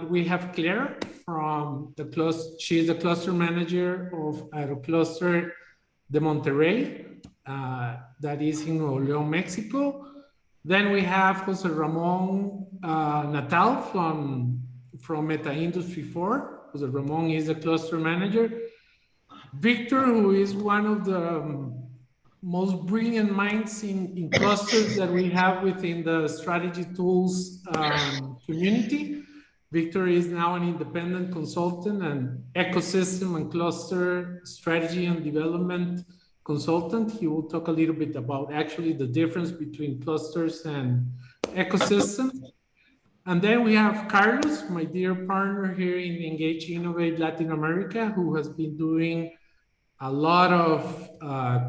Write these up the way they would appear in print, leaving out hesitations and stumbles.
We have Claire from the cluster. She's the cluster manager of Aerocluster de Monterrey, that is in Nuevo León, Mexico. Then we have José Ramón Natal from Meta Industry 4. José Ramón is the cluster manager. Victor, who is one of the most brilliant minds in clusters that we have within the strategy tools community. Victor is now an independent consultant and ecosystem and cluster strategy and development consultant. He will talk a little bit about actually the difference between clusters and ecosystems. And then we have Carlos, my dear partner here in Engage Innovate Latin America, who has been doing a lot of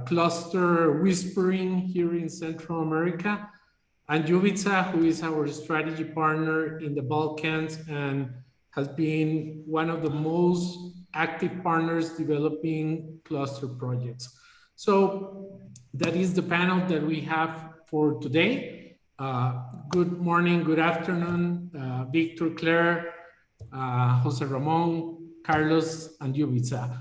cluster whispering here in Central America. And Ljubisa, who is our strategy partner in the Balkans and has been one of the most active partners developing cluster projects. So that is the panel that we have for today. Good morning, good afternoon, Victor, Claire, José Ramón, Carlos, and Ljubisa.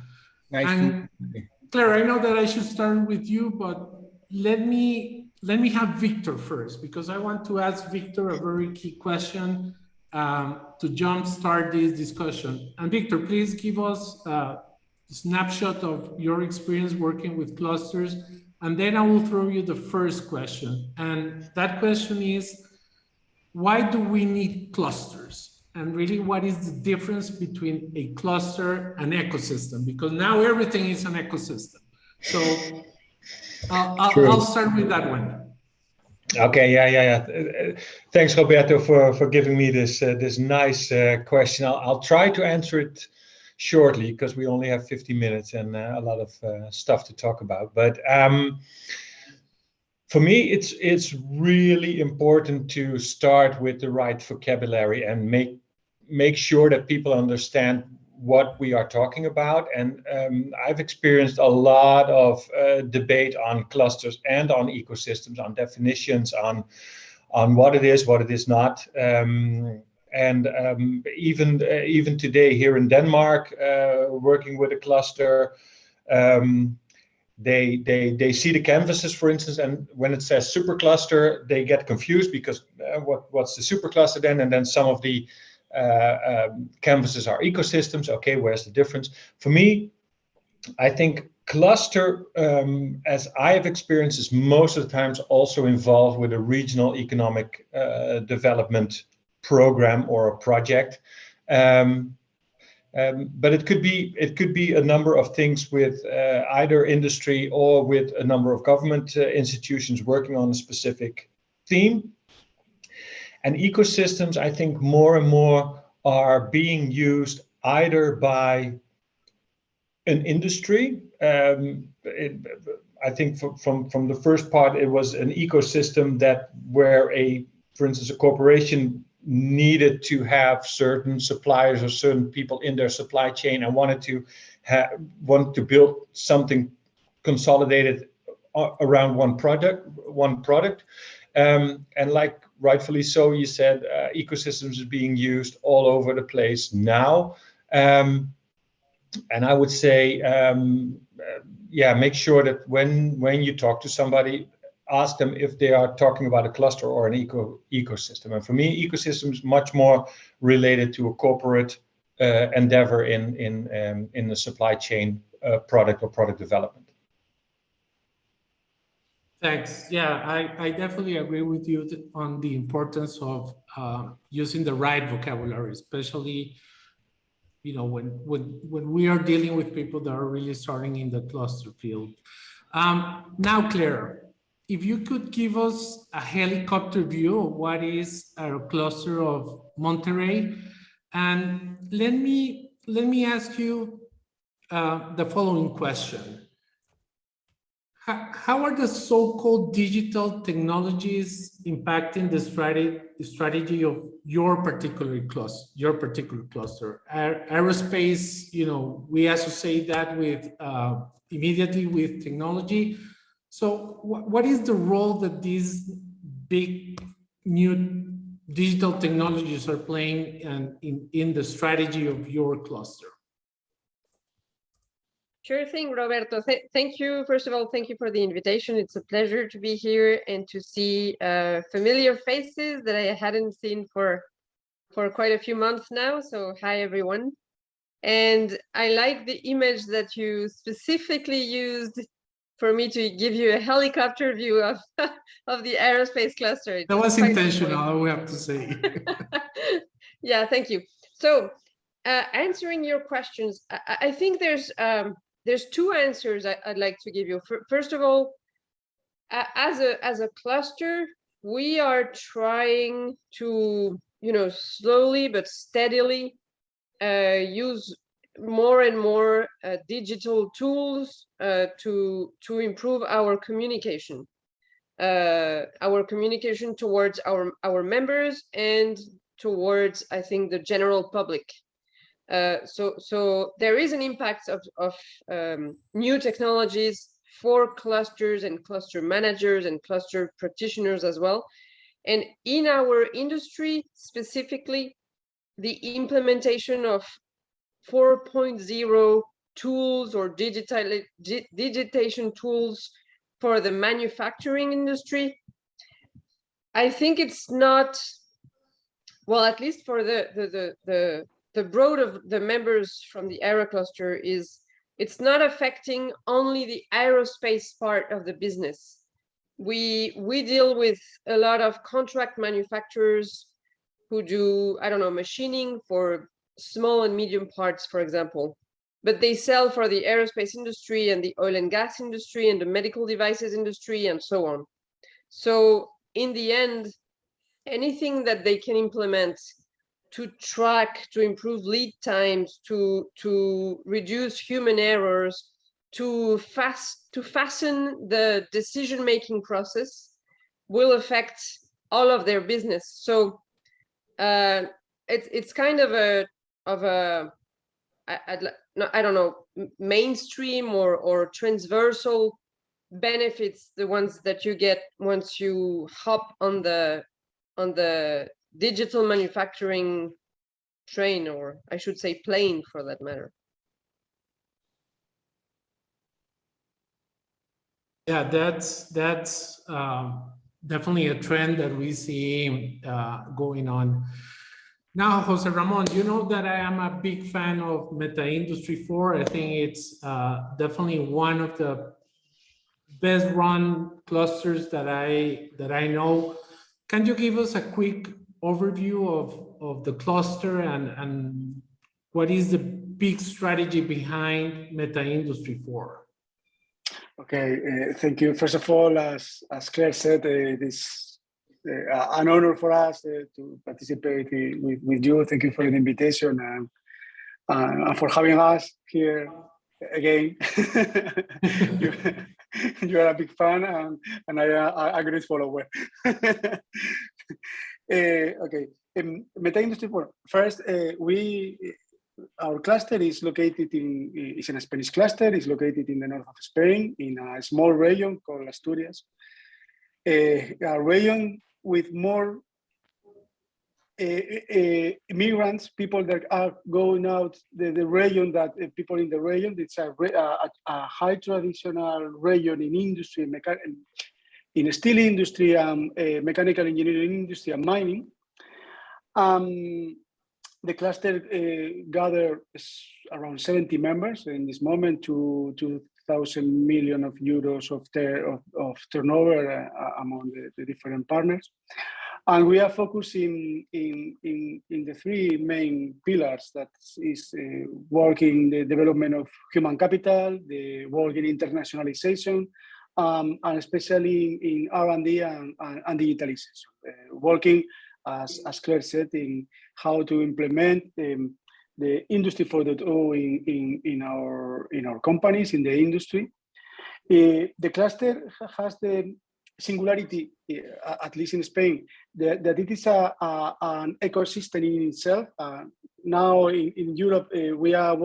Nice to meet you. Claire, I know that I should start with you, but let me have Victor first, because I want to ask Victor a very key question to jumpstart this discussion. And Victor, please give us a snapshot of your experience working with clusters, and then I will throw you the first question. And that question is, why do we need clusters? And really, what is the difference between a cluster and ecosystem? Because now everything is an ecosystem. So I'll start with that one. Okay, yeah. Thanks, Roberto, for giving me this nice question. I'll try to answer it shortly because we only have 50 minutes and a lot of stuff to talk about. But for me, it's really important to start with the right vocabulary and make sure that people understand what we are talking about. And I've experienced a lot of debate on clusters and on ecosystems, on definitions, on what it is not. Even today here in Denmark, working with a cluster, they see the canvases, for instance, and when it says supercluster, they get confused because what's the supercluster then? And then some of the canvases are ecosystems. Okay, where's the difference? For me, I think cluster, as I have experienced, is most of the times also involved with a regional economic development program or a project. But it could be a number of things with either industry or with a number of government institutions working on a specific theme. And ecosystems, I think, more and more are being used either by an industry. I think from the first part, it was an ecosystem where for instance, a corporation needed to have certain suppliers or certain people in their supply chain and wanted to build something consolidated around one product. And like rightfully so, you said ecosystems is being used all over the place now. And I would say, make sure that when you talk to somebody, ask them if they are talking about a cluster or an ecosystem. And for me, ecosystem is much more related to a corporate endeavor in the supply chain product or product development. Thanks. Yeah, I definitely agree with you on the importance of using the right vocabulary, especially when we are dealing with people that are really starting in the cluster field. Now, Claire, if you could give us a helicopter view of what is our cluster of Monterrey, and let me ask you the following question. How are the so-called digital technologies impacting the strategy of your particular cluster? Aerospace, we associate that with immediately with technology. So what is the role that these big new digital technologies are playing in the strategy of your cluster? Sure thing, Roberto. Thank you. First of all, thank you for the invitation. It's a pleasure to be here and to see familiar faces that I hadn't seen for quite a few months now. So hi, everyone. And I like the image that you specifically used for me to give you a helicopter view of, of the aerospace cluster. That was intentional, we have to say. Yeah, thank you. So answering your questions, I think there's two answers I'd like to give you. First of all, as a cluster, we are trying to, slowly but steadily use more and more digital tools to improve our communication towards our members and towards, I think, the general public. So there is an impact of new technologies for clusters and cluster managers and cluster practitioners as well. And in our industry specifically, the implementation of 4.0 tools or digitization tools for the manufacturing industry, I think it's not, well, at least for the broad of the members from the Aerocluster, it's not affecting only the aerospace part of the business. We deal with a lot of contract manufacturers who do, I don't know, machining for small and medium parts, for example, but they sell for the aerospace industry and the oil and gas industry and the medical devices industry and so on. So in the end, anything that they can implement to track, to improve lead times, to reduce human errors, to fasten the decision-making process will affect all of their business. So it's kind of a I don't know, mainstream or transversal benefits, the ones that you get once you hop on the digital manufacturing train, or I should say plane for that matter. Yeah, that's definitely a trend that we see going on. Now, Jose Ramon, you know that I am a big fan of Meta Industry 4. I think it's definitely one of the best run clusters that I know. Can you give us a quick overview of the cluster and what is the big strategy behind Meta Industry 4? Okay, thank you. First of all, as Claire said, it is an honor for us to participate with you. Thank you for the invitation and for having us here again. You are a big fan and I are a great follower. Okay, Meta Industry 4. First, our cluster is located is a Spanish cluster. It's located in the north of Spain in a small region called Asturias. A region with more immigrants, people that are going out the region, that people in the region. It's a high traditional region in industry, in steel industry, mechanical engineering industry, and mining. The cluster gathered around 70 members in this moment, to 2,000 million euros of turnover among the different partners. And we are focusing in the three main pillars, that is working the development of human capital, the working internationalization, and especially in R&D and digitalization. Working, as Claire said, in how to implement the Industry 4.0 in our companies, in the industry. The cluster has the singularity, at least in Spain, that it is an ecosystem in itself. Now in Europe, we are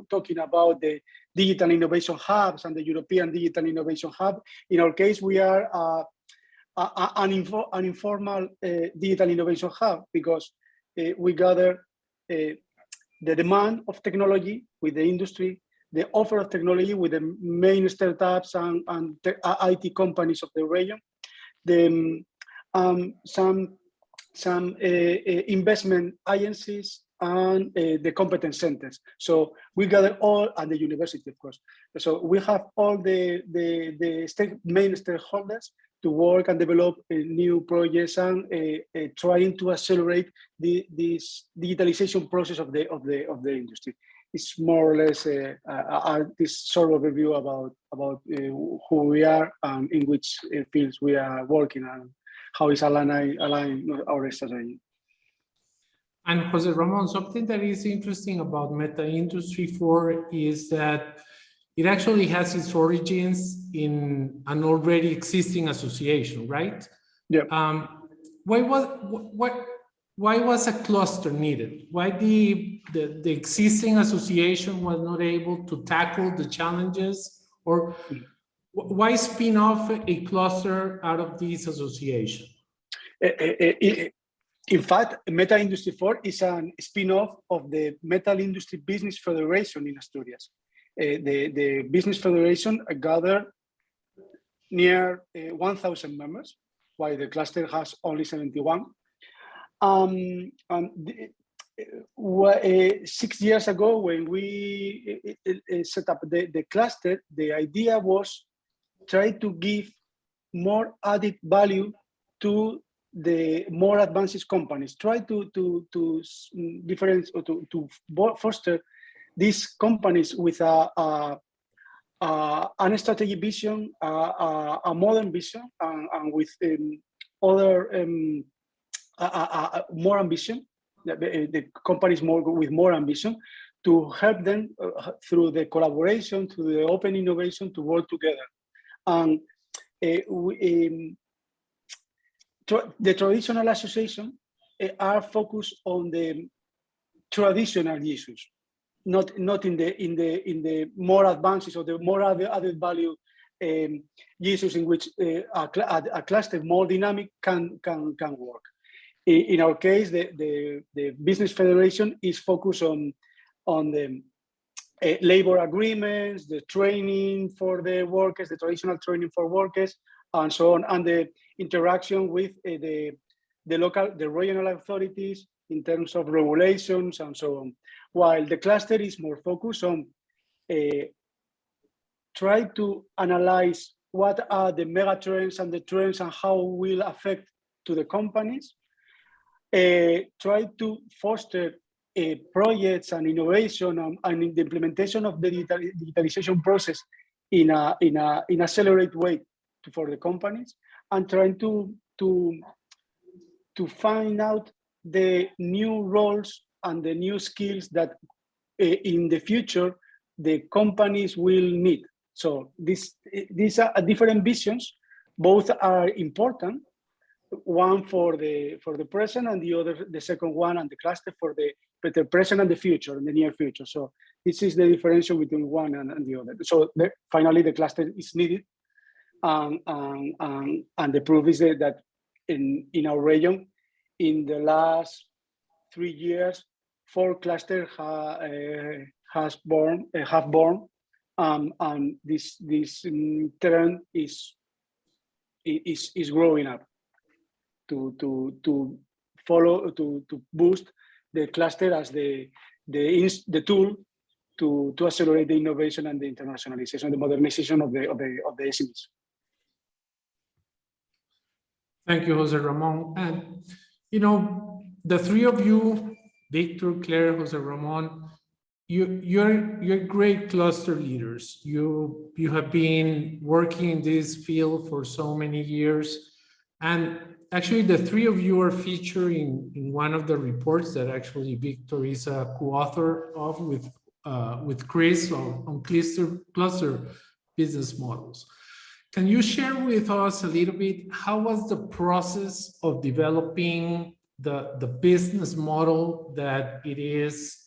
talking about the digital innovation hubs and the European Digital Innovation Hub. In our case, we are an informal digital innovation hub, because we gather the demand of technology with the industry, the offer of technology with the main startups and IT companies of the region, some investment agencies, and the competence centers. So we gather all, and the university, of course. So we have all the main stakeholders to work and develop new projects and trying to accelerate this digitalization process of the industry. It's more or less this sort of review about who we are and in which fields we are working and how is align our strategy. And José Ramón, something that is interesting about Meta Industry 4 is that it actually has its origins in an already existing association, right? Yeah. Why was a cluster needed? Why the existing association was not able to tackle the challenges, or why spin off a cluster out of this association? In fact, Meta Industry 4 is a spin-off of the Metal Industry Business Federation in Asturias. The Business Federation gathered near 1,000 members, while the cluster has only 71. 6 years ago, when we set up the cluster, the idea was try to give more added value to the more advanced companies, try to difference or to foster these companies with a strategic vision, a modern vision, and with other more ambition. The companies with more ambition, to help them through the collaboration, through the open innovation, to work together. And the traditional association are focused on the traditional issues, not in the more advances or the more added value issues in which a cluster more dynamic can work. In our case, the Business Federation is focused on the labor agreements, the training for the workers, the traditional training for workers, and so on, and the interaction with the regional authorities in terms of regulations and so on. While the cluster is more focused on try to analyze what are the mega trends and the trends and how will affect to the companies, try to foster projects and innovation and the implementation of the digitalization process in an accelerated way for the companies, and trying to find out the new roles and the new skills that in the future the companies will need. So these are different visions. Both are important. One for the present, and the second one, and the cluster for the present and the future, and the near future. So this is the differential between one and the other. So finally, the cluster is needed, and the proof is that in our region, in the last 3 years, 4 clusters have born, and this trend is growing up to follow, to boost the cluster as the tool to accelerate the innovation and the internationalization, the modernization of the SMEs. Thank you, José Ramón. And the three of you, Victor, Claire, José Ramón, you're great cluster leaders. You have been working in this field for so many years, and actually the three of you are featured in one of the reports that actually Victor is a co-author of with Chris on cluster business models. Can you share with us a little bit how was the process of developing the business model that it is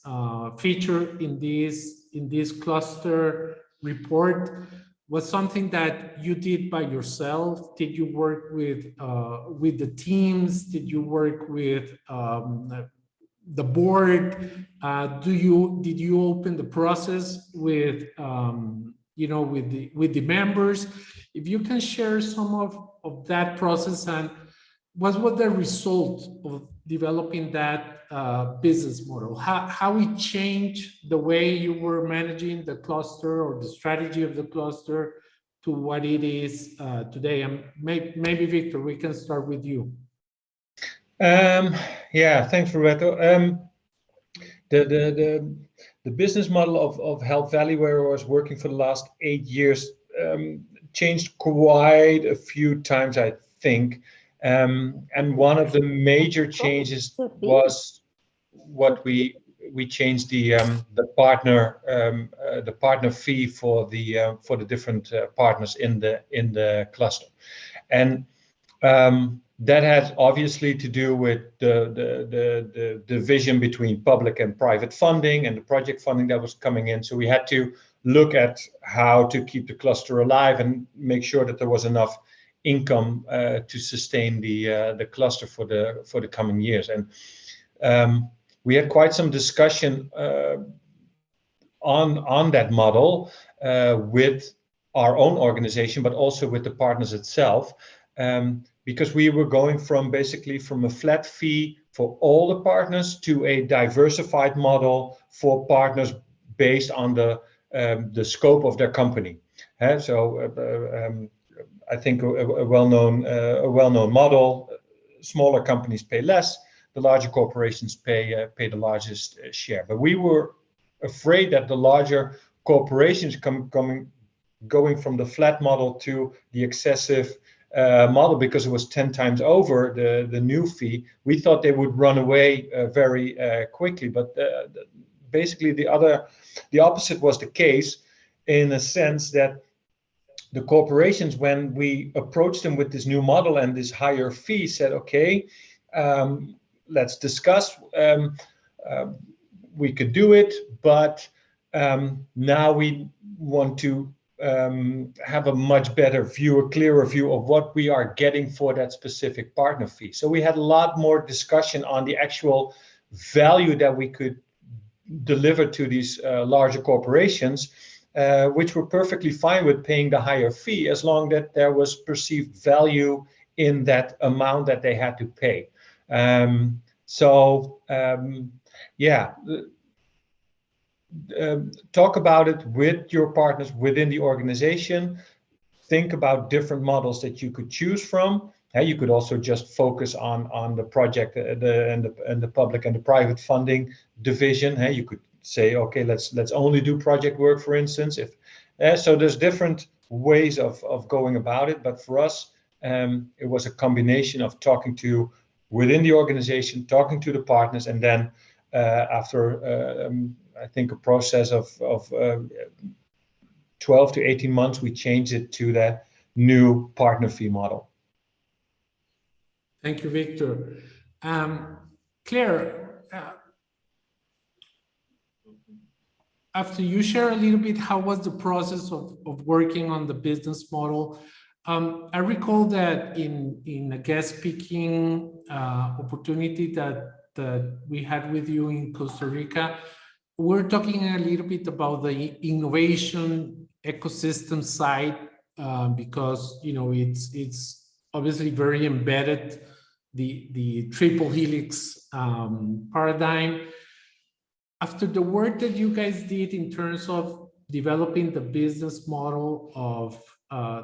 featured in this cluster report? was something that you did by yourself? Did you work with the teams? Did you work with the board? Did you open the process with with the members? If you can share some of that process, and what was the result of developing that business model? How it changed the way you were managing the cluster or the strategy of the cluster to what it is today? And maybe Victor, we can start with you. Yeah, thanks, Roberto. The business model of Health Valley, where I was working for the last 8 years, changed quite a few times, I think. And one of the major changes was what we changed the partner fee for the different partners in the cluster, and that has obviously to do with the division between public and private funding and the project funding that was coming in. So we had to look at how to keep the cluster alive and make sure that there was enough income to sustain the cluster for the coming years. And we had quite some discussion on that model with our own organization, but also with the partners itself, because we were going from a flat fee for all the partners to a diversified model for partners based on the scope of their company. I think a well-known model. Smaller companies pay less, the larger corporations pay the largest share. But we were afraid that the larger corporations going from the flat model to the excessive model, because it was 10 times over the new fee, we thought they would run away very quickly. But basically the opposite was the case, in a sense that the corporations, when we approached them with this new model and this higher fee, said, okay, let's discuss. We could do it, but now we want to have a much better view, a clearer view of what we are getting for that specific partner fee. So we had a lot more discussion on the actual value that we could deliver to these larger corporations, which were perfectly fine with paying the higher fee as long as there was perceived value in that amount that they had to pay. Talk about it with your partners within the organization. Think about different models that you could choose from. You could also just focus on the project and the public and the private funding division. You could say, okay, let's only do project work, for instance. So there's different ways of going about it. But for us, it was a combination of talking to within the organization, talking to the partners, and then after I think a process of 12 to 18 months, we changed it to that new partner fee model. Thank you, Victor. Claire, after you share a little bit, how was the process of working on the business model? I recall that in a guest speaking opportunity that we had with you in Costa Rica, we're talking a little bit about the innovation ecosystem side, because it's obviously very embedded, the triple helix paradigm. After the work that you guys did in terms of developing the business model of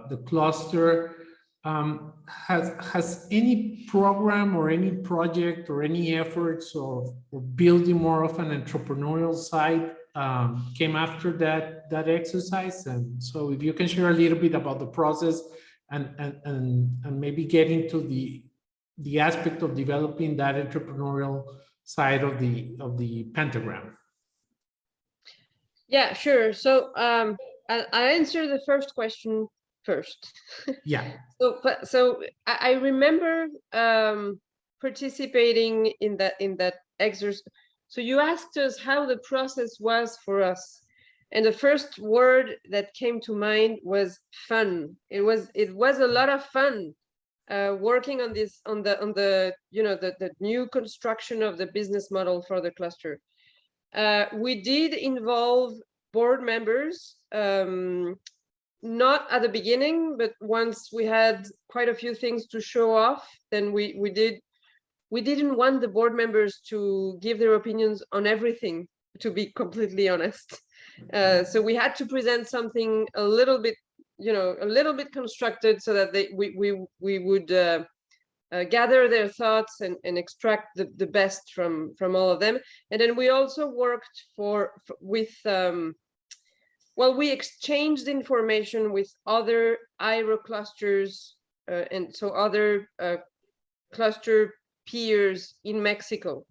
the cluster, has any program or any project or any efforts of building more of an entrepreneurial side came after that exercise? And so if you can share a little bit about the process and maybe get into the aspect of developing that entrepreneurial side of the pentagram. Yeah, sure. So I'll answer the first question first. Yeah. So I remember participating in that exercise. So you asked us how the process was for us. And the first word that came to mind was fun. It was a lot of fun working on this, on the you know, the new construction of the business model for the cluster. We did involve board members, not at the beginning, but once we had quite a few things to show off, then we didn't want the board members to give their opinions on everything, to be completely honest. So we had to present something a little bit, you know, a little bit constructed, so that we would gather their thoughts and extract the best from all of them. And then we also worked with well, we exchanged information with other Aeroclusters and so other cluster peers in Mexico,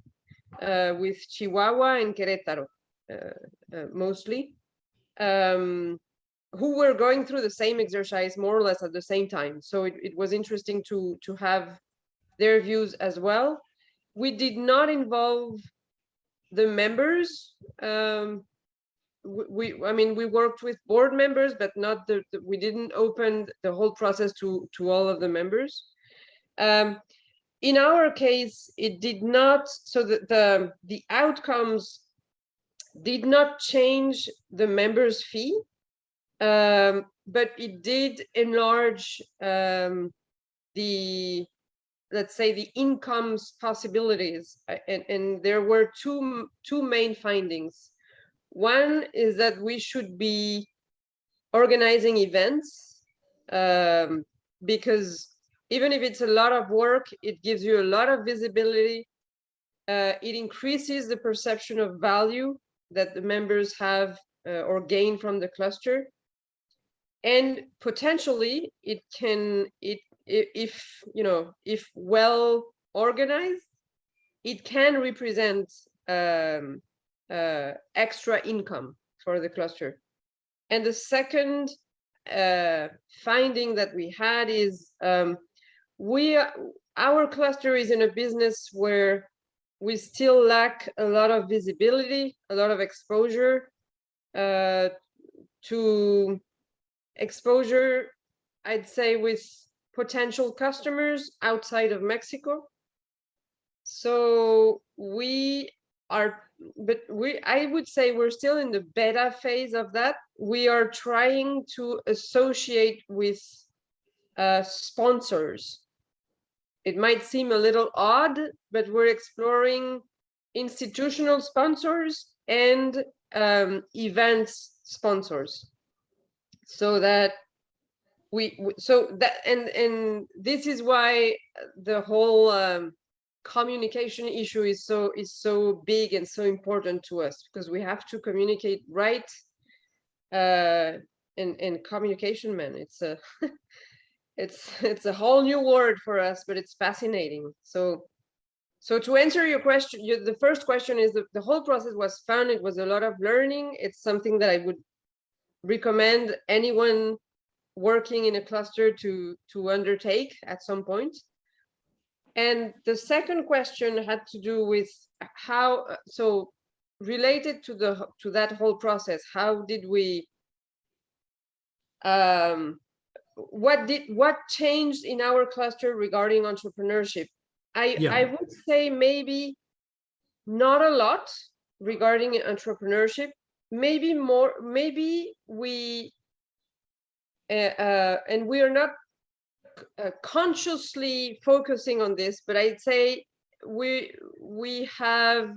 with Chihuahua and Querétaro mostly, who were going through the same exercise more or less at the same time. So it was interesting to have their views as well. We did not involve the members. I mean, we worked with board members, but not we didn't open the whole process to all of the members. In our case, it did not, so that the outcomes did not change the members' fee, but it did enlarge let's say, the incomes possibilities. And there were two main findings. One is that we should be organizing events, because even if it's a lot of work, it gives you a lot of visibility. It increases the perception of value that the members have or gain from the cluster. And potentially it can, if you know, if well organized, it can represent extra income for the cluster. And the second finding that we had is our cluster is in a business where we still lack a lot of visibility, a lot of exposure to exposure, I'd say, with potential customers outside of Mexico. So I would say we're still in the beta phase of that. We are trying to associate with sponsors. It might seem a little odd, but we're exploring institutional sponsors and events sponsors, so that and this is why the whole communication issue is so big and so important to us, because we have to communicate right. And communication, man, it's a it's a whole new word for us, but it's fascinating. So to answer your question, the first question is the whole process was fun. It was a lot of learning. It's something that I would recommend anyone working in a cluster to undertake at some point. And the second question had to do with how, so related to that whole process, how did we what changed in our cluster regarding entrepreneurship? I would say maybe not a lot regarding entrepreneurship, maybe more, maybe we and we are not consciously focusing on this, but I'd say we have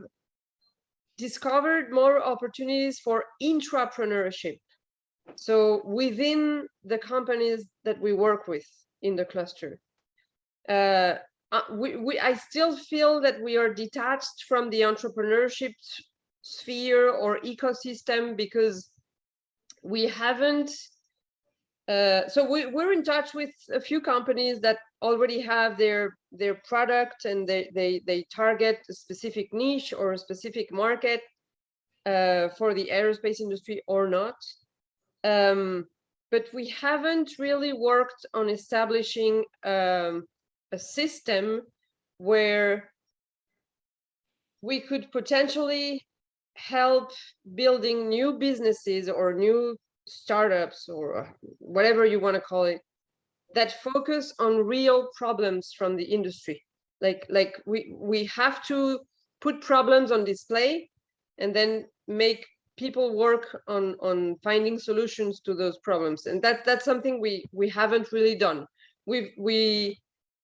discovered more opportunities for intrapreneurship. So within the companies that we work with in the cluster, I still feel that we are detached from the entrepreneurship sphere or ecosystem, because we haven't. So we're in touch with a few companies that already have their product, and they target a specific niche or a specific market for the aerospace industry or not. But we haven't really worked on establishing a system where we could potentially help building new businesses or new startups or whatever you want to call it that focus on real problems from the industry. Like we have to put problems on display and then make people work on finding solutions to those problems. And that's something we haven't really done.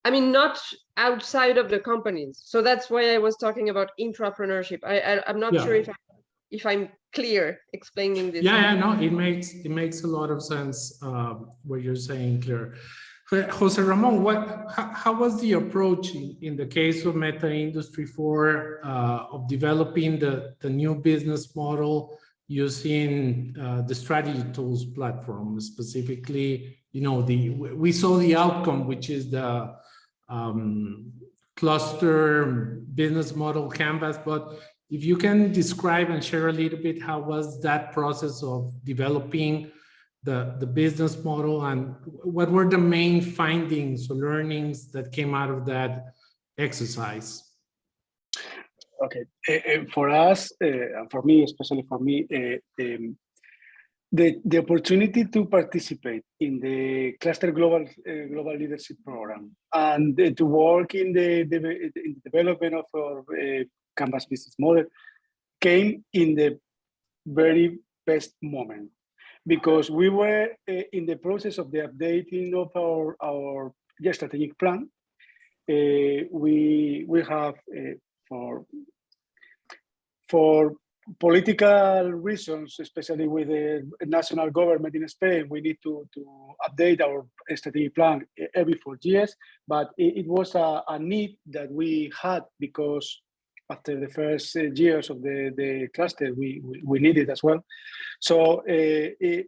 I mean, not outside of the companies. So that's why I was talking about intrapreneurship. I'm not sure if I'm clear explaining this. Yeah, no, it makes a lot of sense what you're saying, Claire. Jose Ramon, how was the approach in the case of Meta Industry 4 of developing the new business model using the strategy tools platform? Specifically, we saw the outcome, which is the cluster business model canvas, but if you can describe and share a little bit, how was that process of developing the business model, and what were the main findings or learnings that came out of that exercise? Okay, for us, for me, especially for me, the opportunity to participate in the Cluster Global Leadership Program and to work in the development of our Canvas business model came in the very best moment, because we were in the process of the updating of our strategic plan. We have for political reasons, especially with the national government in Spain, we need to update our strategic plan every 4 years. But it was a need that we had, because after the first years of the cluster, we needed as well. So had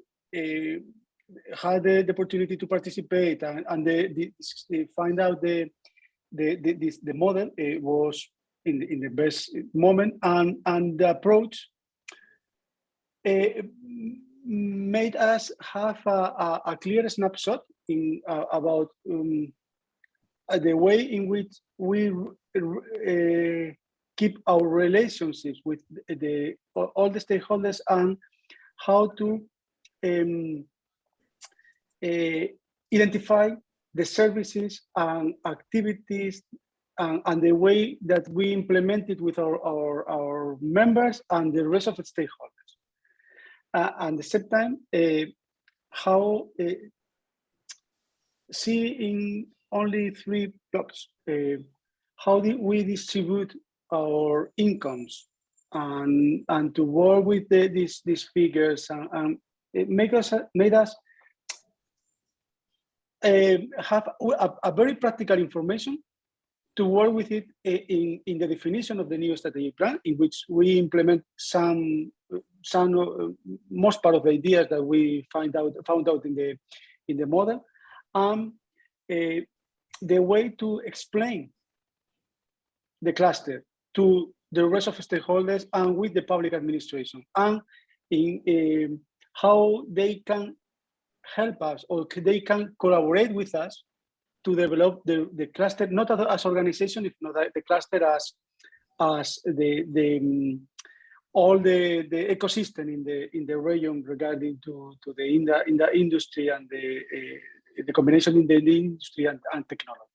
the opportunity to participate and find out the model was in the best moment, and the approach made us have a clear snapshot about the way in which we keep our relationships with all the stakeholders, and how to identify the services and activities and the way that we implement it with our members and the rest of the stakeholders. And at the same time, how see in only 3 blocks, how we distribute our incomes, and to work with these figures, and it made us have a very practical information to work with it in the definition of the new strategic plan, in which we implement some most part of the ideas that we found out in the model, the way to explain the cluster to the rest of the stakeholders and with the public administration, and in how they can help us, or they can collaborate with us to develop the cluster, not as organization, if not the cluster as all the ecosystem in the region regarding to the industry and the combination in the industry and technology.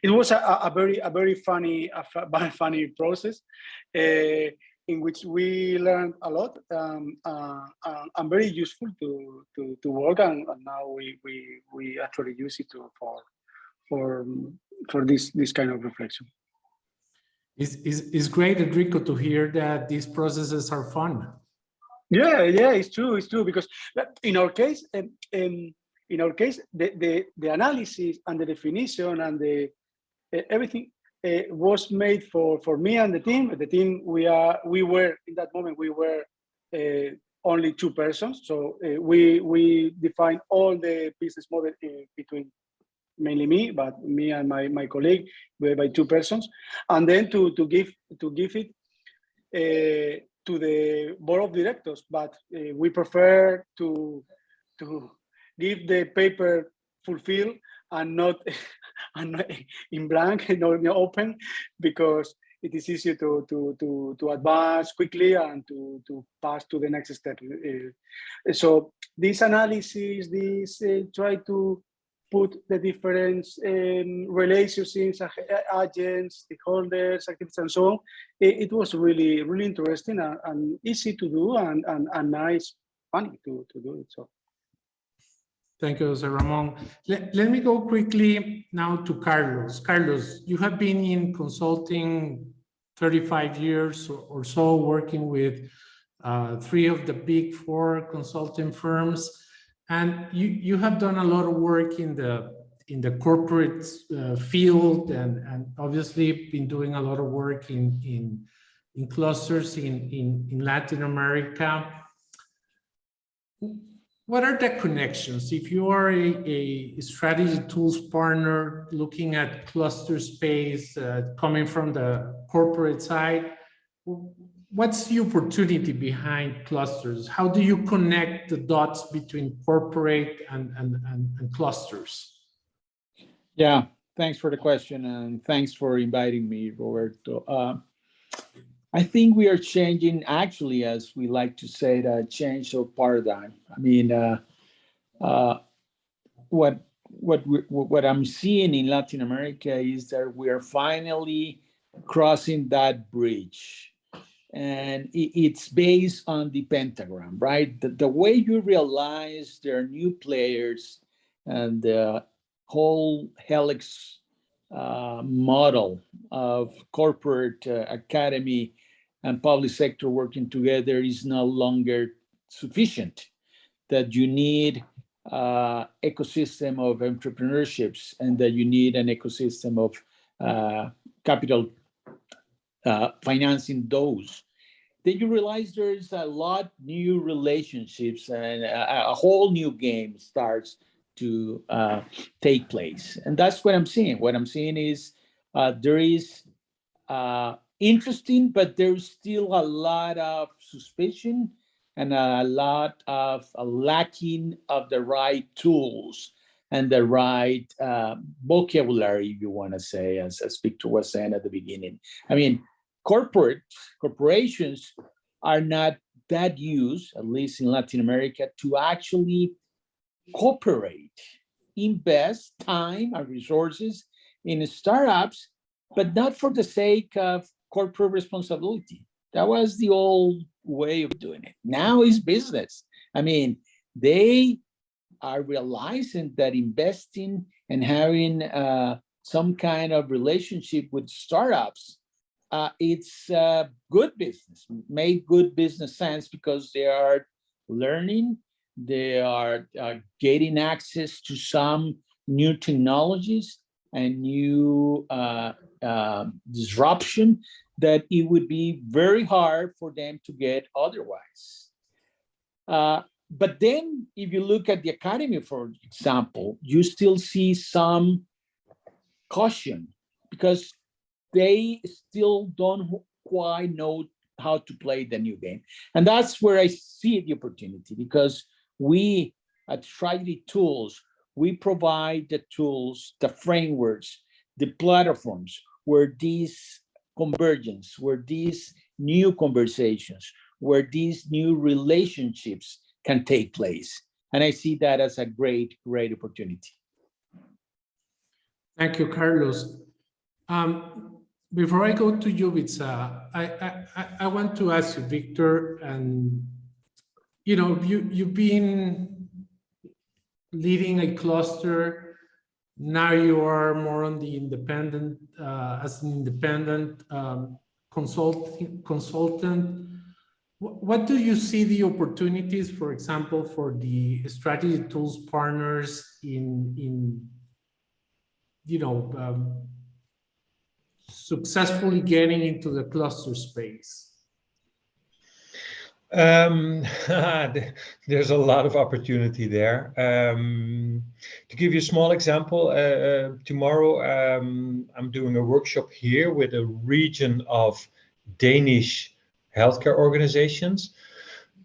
It was a very funny process in which we learned a lot, and very useful to work, and now we actually use it for this kind of reflection. It's great, Enrico, to hear that these processes are fun. Yeah, it's true, because in our case, the analysis and the definition and the everything was made for me and the team. The team we were in that moment, we were only 2 persons, so we defined all the business model between mainly me, but me and my colleague, by 2 persons, and then to give it to the board of directors. But we prefer to give the paper fulfilled and not in blank, open, because it is easier to advance quickly and to pass to the next step. So this analysis, this try to put the different relationships, agents, stakeholders, activities, and so on. It was really, really interesting and easy to do and nice, funny to do it. So. Thank you, José Ramón. Let me go quickly now to Carlos. Carlos, you have been in consulting 35 years or so, working with 3 of the big 4 consulting firms. And you have done a lot of work in the corporate field and obviously been doing a lot of work in clusters in Latin America. What are the connections? If you are a strategy tools partner looking at cluster space, coming from the corporate side, what's the opportunity behind clusters? How do you connect the dots between corporate and clusters? Yeah, thanks for the question and thanks for inviting me, Roberto. I think we are changing, actually, as we like to say, the change of paradigm. I mean, what I'm seeing in Latin America is that we are finally crossing that bridge. And it's based on the pentagram, right? The way you realize there are new players and the whole helix model of corporate academy and public sector working together is no longer sufficient, that you need ecosystem of entrepreneurships and that you need an ecosystem of capital financing those. Then you realize there's a lot new relationships and a whole new game starts to take place. And that's what I'm seeing. What I'm seeing is there is interesting, but there's still a lot of suspicion and a lot of lacking of the right tools and the right vocabulary, if you want to say, as Victor was saying at the beginning. I mean, corporations are not that used, at least in Latin America, to actually cooperate, invest time and resources in startups, but not for the sake of corporate responsibility. That was the old way of doing it. Now it's business. I mean, they are realizing that investing and having some kind of relationship with startups, it's good business, made good business sense because they are learning, they are getting access to some new technologies and new disruption that it would be very hard for them to get otherwise. But then if you look at the academy, for example, you still see some caution because they still don't quite know how to play the new game. And that's where I see the opportunity, because we at Strategy Tools, we provide the tools, the frameworks, the platforms where these convergence, where these new conversations, where these new relationships can take place. And I see that as a great, great opportunity. Thank you, Carlos. Before I go to Ljubisa, I want to ask you, Victor, and you know, you've been leading a cluster. Now you are more on the independent, as an independent consultant. What do you see the opportunities, for example, for the strategy tools partners in you know, successfully getting into the cluster space? There's a lot of opportunity there. To give you a small example, tomorrow I'm doing a workshop here with a region of Danish healthcare organizations,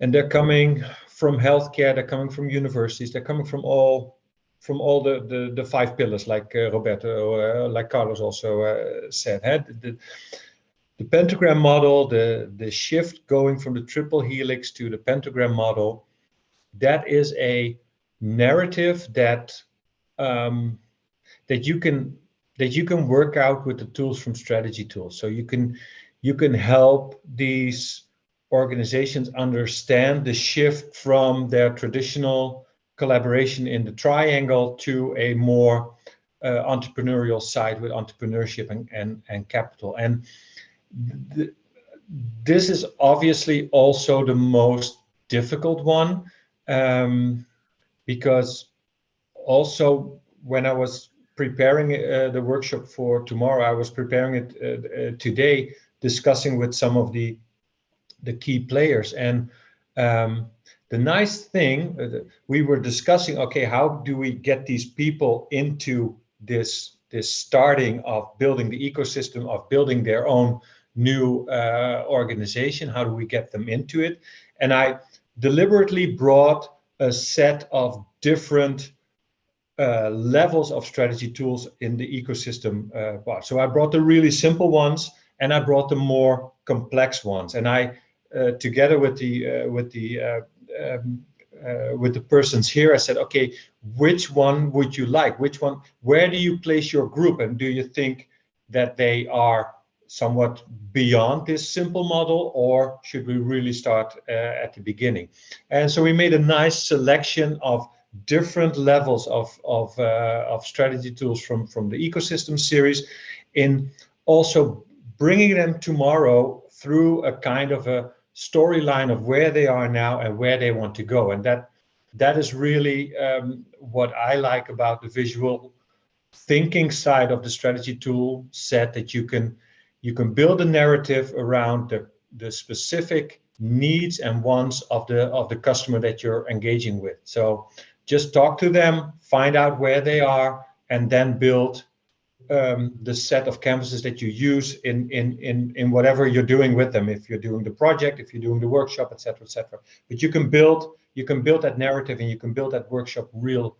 and they're coming from healthcare, they're coming from universities, they're coming from all the 5 pillars, like Roberto, like Carlos also said. the pentagram model, the shift going from the triple helix to the pentagram model, that is a narrative that that you can work out with the tools from strategy tools. So you can help these organizations understand the shift from their traditional collaboration in the triangle to a more entrepreneurial side with entrepreneurship and capital. And this is obviously also the most difficult one, because also when I was preparing the workshop for tomorrow, I was preparing it today, discussing with some of the key players. And the nice thing, we were discussing, okay, how do we get these people into this starting of building the ecosystem, of building their own new organization? How do we get them into it? And I deliberately brought a set of different levels of strategy tools in the ecosystem part. So I brought the really simple ones, and I brought the more complex ones. And I, together with the persons here, I said, okay, which one would you like? Which one? Where do you place your group? And do you think that they are somewhat beyond this simple model, or should we really start at the beginning? And so we made a nice selection of different levels of strategy tools from the ecosystem series, in also bringing them tomorrow through a kind of a storyline of where they are now and where they want to go. And that is really what I like about the visual thinking side of the strategy tool set, that you can build a narrative around the specific needs and wants of the customer that you're engaging with. So just talk to them, find out where they are, and then build the set of canvases that you use in whatever you're doing with them. If you're doing the project, if you're doing the workshop, etc., etc. But you can build that narrative, and you can build that workshop real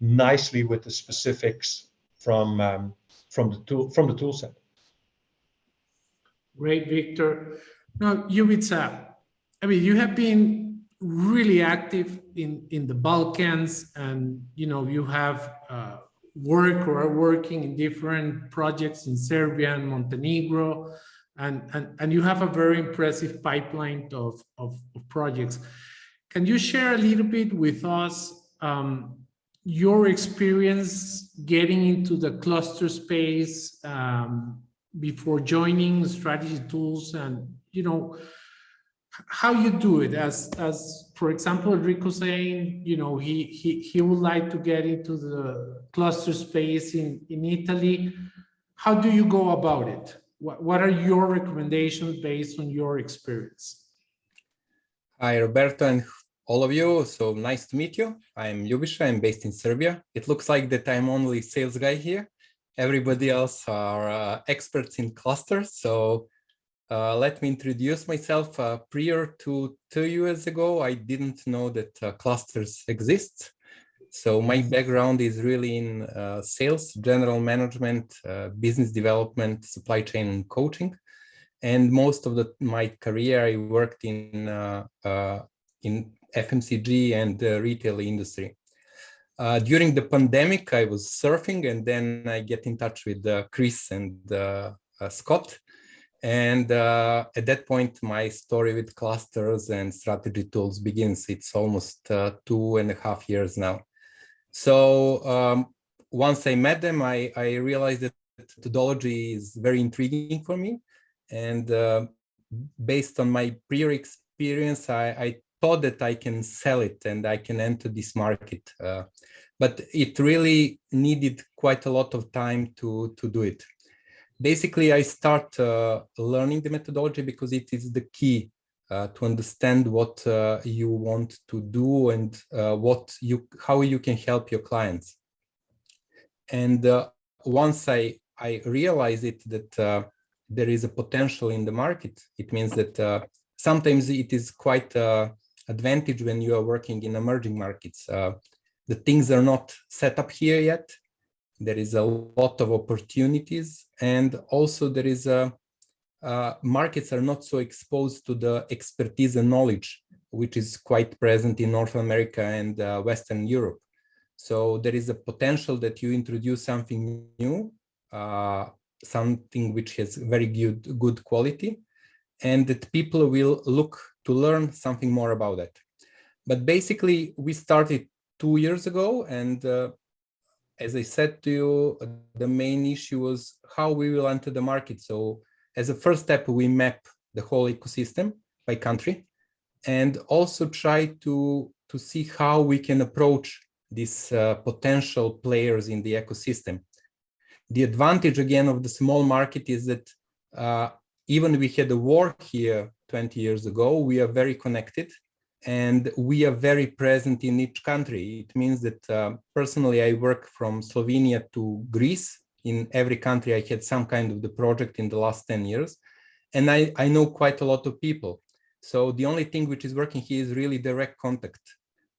nicely with the specifics from the tool set. Great, Victor. Now, Ljubisa, I mean, you have been really active in the Balkans, and you have work or are working in different projects in Serbia and Montenegro, and you have a very impressive pipeline of projects. Can you share a little bit with us your experience getting into the cluster space before joining strategy tools, and how you do it? As for example, Rico saying, he would like to get into the cluster space in Italy. How do you go about it? What are your recommendations based on your experience? Hi, Roberto, and all of you. So nice to meet you. I'm Ljubisa. I'm based in Serbia. It looks like that I'm only sales guy here. Everybody else are experts in clusters. So let me introduce myself. Prior to 2 years ago, I didn't know that clusters exist. So my background is really in sales, general management, business development, supply chain, and coaching. And most of my career, I worked in FMCG and retail industry. During the pandemic, I was surfing, and then I get in touch with Chris and Scott. And at that point, my story with clusters and strategy tools begins. It's almost 2.5 years now. So once I met them, I realized that methodology is very intriguing for me. And based on my prior experience, I thought that I can sell it and I can enter this market. But it really needed quite a lot of time to do it. Basically, I start learning the methodology because it is the key to understand what you want to do and how you can help your clients. And once I realize it, that there is a potential in the market, it means that sometimes it is quite advantage when you are working in emerging markets. The things are not set up here yet. There is a lot of opportunities, and also there is markets are not so exposed to the expertise and knowledge, which is quite present in North America and Western Europe. So there is a potential that you introduce something new, something which has very good quality, and that people will look to learn something more about it. But basically, we started 2 years ago, and as I said to you, the main issue was how we will enter the market. So as a first step, we map the whole ecosystem by country, and also try to see how we can approach these potential players in the ecosystem. The advantage, again, of the small market is that even we had a war here 20 years ago, we are very connected and we are very present in each country. It means that personally, I work from Slovenia to Greece. In every country, I had some kind of the project in the last 10 years. And I know quite a lot of people. So the only thing which is working here is really direct contact.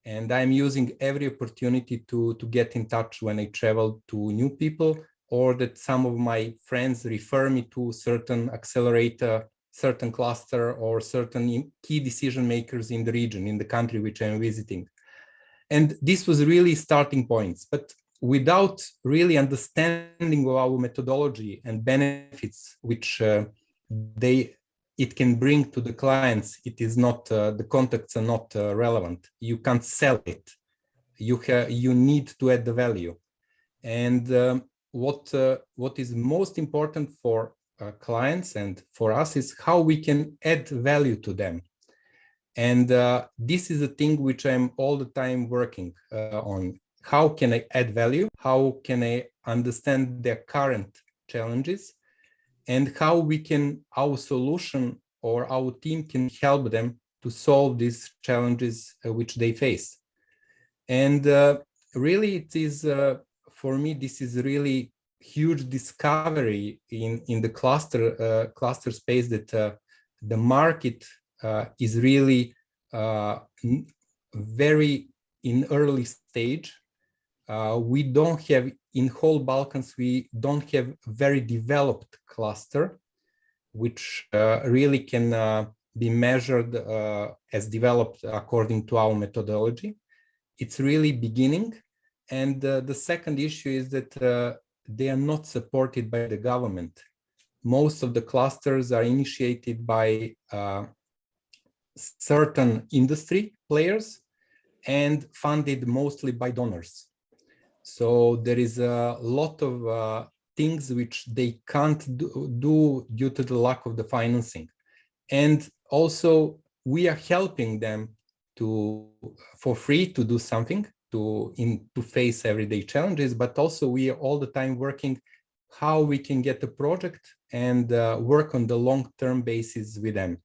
And I'm using every opportunity to get in touch when I travel to new people, or that some of my friends refer me to certain accelerator, certain cluster, or certain key decision makers in the region, in the country which I'm visiting. And this was really starting points. But without really understanding of our methodology and benefits which it can bring to the clients, it is not, the contacts are not relevant. You can't sell it. You need to add the value. And what is most important for clients and for us is how we can add value to them. And this is a thing which I'm all the time working on. How can I add value? How can I understand their current challenges? And how we can, our solution or our team can help them to solve these challenges which they face. And really it is, for me, this is really huge discovery in the cluster space, that the market is really very in early stage. We don't have, in whole Balkans, we don't have very developed cluster, which really can be measured as developed according to our methodology. It's really beginning. And the second issue is that they are not supported by the government. Most of the clusters are initiated by certain industry players and funded mostly by donors. So there is a lot of things which they can't do due to the lack of the financing. And also we are helping them for free to do something to face everyday challenges, but also we are all the time working how we can get a project and work on the long-term basis with them.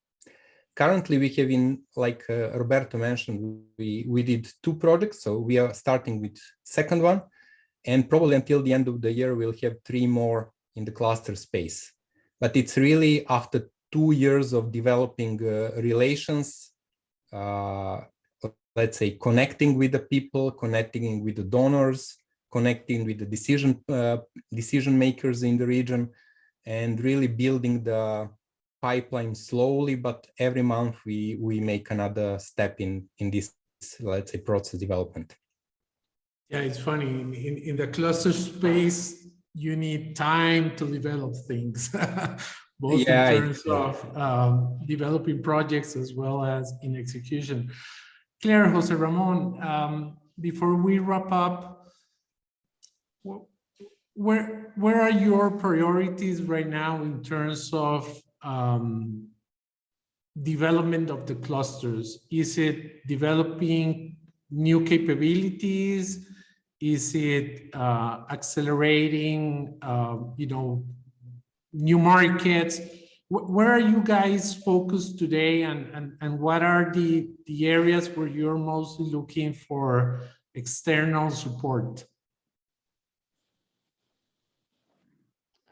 Currently, we have, like Roberto mentioned, we did 2 projects, so we are starting with second one, and probably until the end of the year, we'll have 3 more in the cluster space. But it's really after 2 years of developing relations, let's say connecting with the people, connecting with the donors, connecting with the decision makers in the region, and really building the pipeline slowly, but every month we make another step in this, let's say, process development. Yeah, it's funny. In the cluster space, you need time to develop things, both in terms of developing projects as well as in execution. Claire, Jose Ramon, before we wrap up, where are your priorities right now in terms of development of the clusters? Is it developing new capabilities? Is it accelerating, new markets? Where are you guys focused today, and what are the areas where you're mostly looking for external support?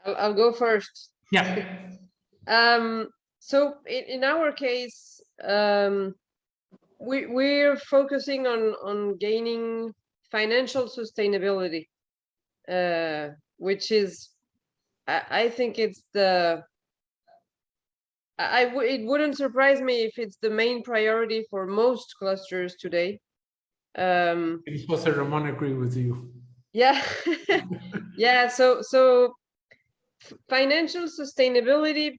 I'll go first. Yeah. So in our case, we're focusing on gaining financial sustainability, which is, I think it's the it wouldn't surprise me if it's the main priority for most clusters today. José Ramón agree with you. Yeah, yeah. So financial sustainability.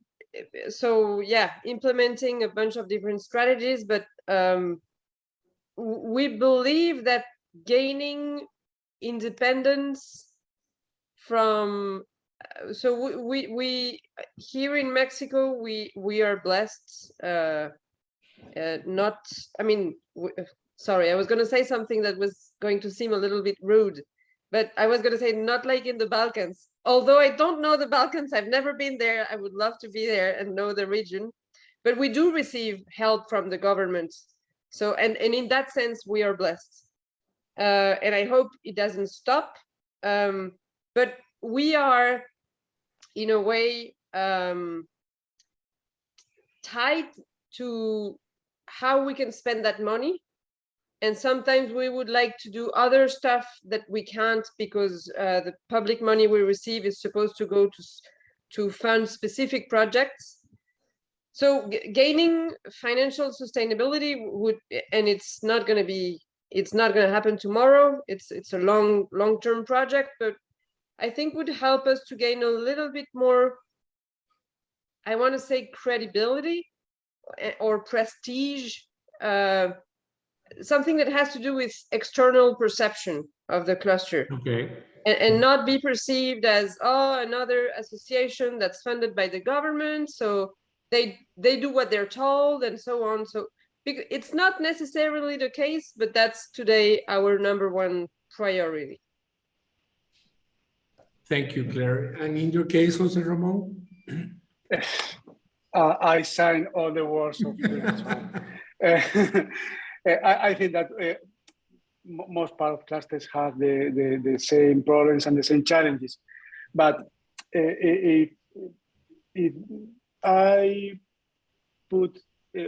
So yeah, implementing a bunch of different strategies, but we believe that gaining independence from so we here in Mexico we are blessed not I mean sorry, I was going to say something that was going to seem a little bit rude, but I was going to say not like in the Balkans, although I don't know the Balkans, I've never been there. I would love to be there and know the region, but we do receive help from the government. So and in that sense we are blessed, and I hope it doesn't stop, but we are in a way tied to how we can spend that money, and sometimes we would like to do other stuff that we can't because the public money we receive is supposed to go to fund specific projects. So gaining financial sustainability would, and it's not going to happen tomorrow. It's a long-term project, but I think would help us to gain a little bit more, I want to say, credibility or prestige, something that has to do with external perception of the cluster. Okay. And not be perceived as, oh, another association that's funded by the government, so they do what they're told and so on. So it's not necessarily the case, but that's today our #1 priority. Thank you, Claire. And in your case, José Ramón? I sign all the words of Claire. I think that most part of clusters have the same problems and the same challenges. But if I put,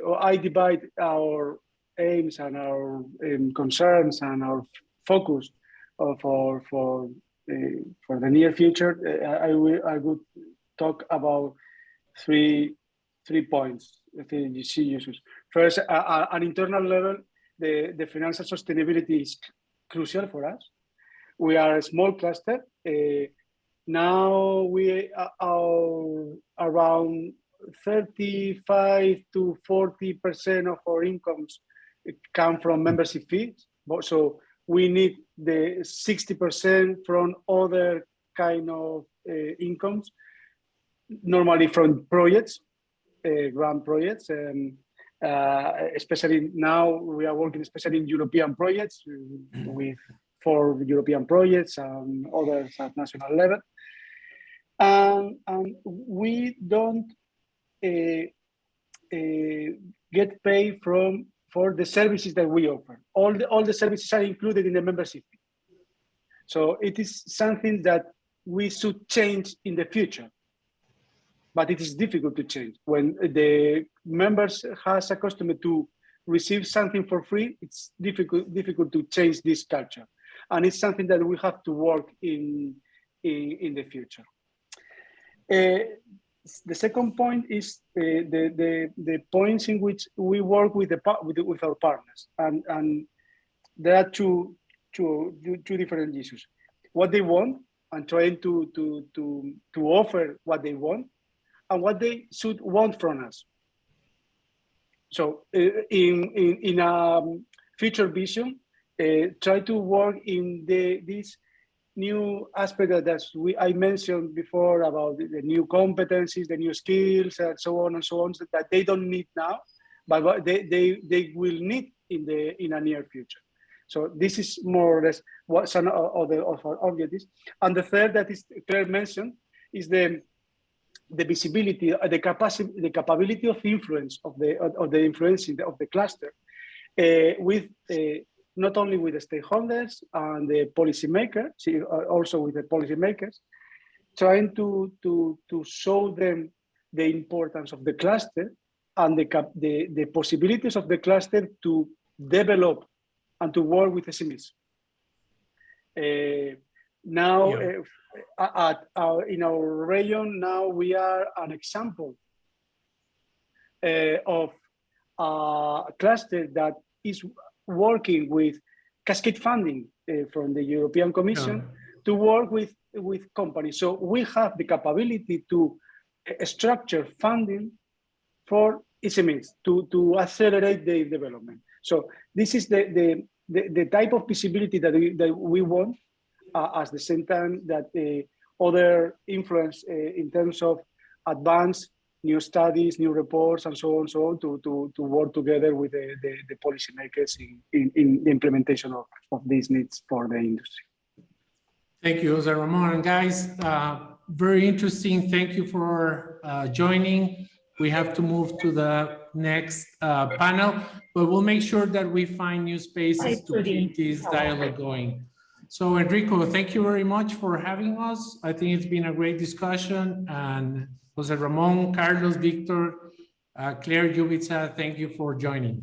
or I divide our aims and our concerns and our focus for the near future, I would talk about three points, three issues. First, at an internal level, the financial sustainability is crucial for us. We are a small cluster. Now we are around 35 to 40% of our incomes come from membership fees. So we need the 60% from other kind of incomes, normally from projects, grant projects, especially now we are working especially in European projects with 4 European projects and others at national level. And we don't get paid for the services that we offer. All the services are included in the membership fee. So it is something that we should change in the future. But it is difficult to change. When the members has accustomed to receive something for free, it's difficult to change this culture. And it's something that we have to work in the future. The second point is the points in which we work with our partners. And there are two different issues. What they want and trying to offer what they want, and what they should want from us. So in a future vision, try to work in this new aspect that I mentioned before about the new competencies, the new skills, and so on, that they don't need now, but they will need in a near future. So this is more or less what some of our objectives. And the third that is Claire mentioned is the visibility, the capability of influence of the influencing of the cluster with not only with the stakeholders and the policymakers, also with the policymakers, trying to show them the importance of the cluster and the possibilities of the cluster to develop and to work with SMEs. Now, in our region, now we are an example of a cluster that is working with cascade funding from the European Commission to work with companies. So we have the capability to structure funding for SMEs to accelerate the development. So this is the type of visibility that we want, at the same time that other influence in terms of advanced new studies, new reports, and so on, to work together with the policymakers in the implementation of these needs for the industry. Thank you, José Ramón. And guys, very interesting. Thank you for joining. We have to move to the next panel, but we'll make sure that we find new spaces to keep this dialogue going. So Enrico, thank you very much for having us. I think it's been a great discussion. And José Ramón, Carlos, Victor, Claire, Ljubisa, thank you for joining.